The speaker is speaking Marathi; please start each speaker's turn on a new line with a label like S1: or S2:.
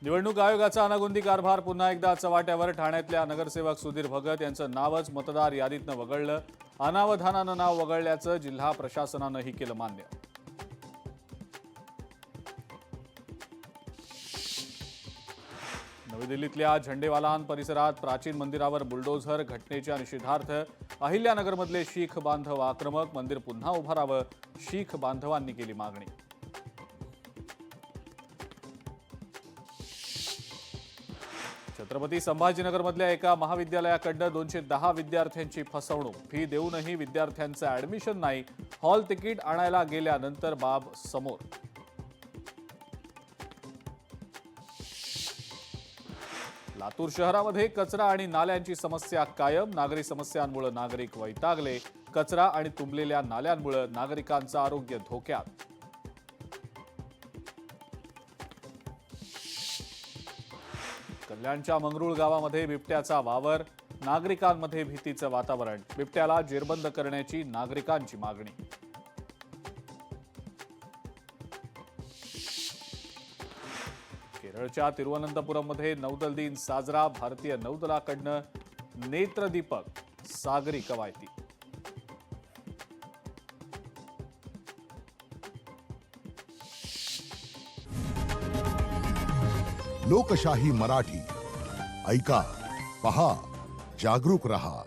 S1: निवडणूक आयोगाचा अनागोंदी कारभार पुन्हा एकदा चव्हाट्यावर. ठाण्यातल्या नगरसेवक सुधीर भगत यांचं नावच मतदार यादीतनं वगळलं. अनावधानानं नाव वगळल्याचं जिल्हा प्रशासनानंही केलं मान्य. नवी दिल्लीतल्या झंडेवालान परिसरात प्राचीन मंदिरावर बुलडोझर. घटनेच्या निषेधार्थ अहिल्यानगरमधले शीख बांधव आक्रमक. मंदिर पुन्हा उभारावं, शीख बांधवांनी केली मागणी. छत्रपती संभाजीनगरमधल्या एका महाविद्यालयाकडनं 210 विद्यार्थ्यांची फसवणूक. फी देऊनही विद्यार्थ्यांचं ऍडमिशन नाही. हॉल तिकीट आणायला गेल्यानंतर बाब समोर. लातूर शहरामध्ये कचरा आणि नाल्यांची समस्या कायम. नागरी समस्यांमुळे नागरिक वैतागले. कचरा आणि तुंबलेल्या नाल्यांमुळे नागरिकांचं आरोग्य धोक्यात. कल्याणच्या मंगरुळ गावामध्ये बिबट्याचा वावर. नागरिकांमध्ये भीतीचं वातावरण. बिबट्याला जेरबंद करण्याची नागरिकांची मागणी. केरळच्या तिरुवनंतपुरममध्ये नौदल दिन साजरा. भारतीय नौदलाकडनं नेत्रदीपक सागरी कवायती.
S2: लोकशाही मराठी ऐका, पहा, जागरूक रहा.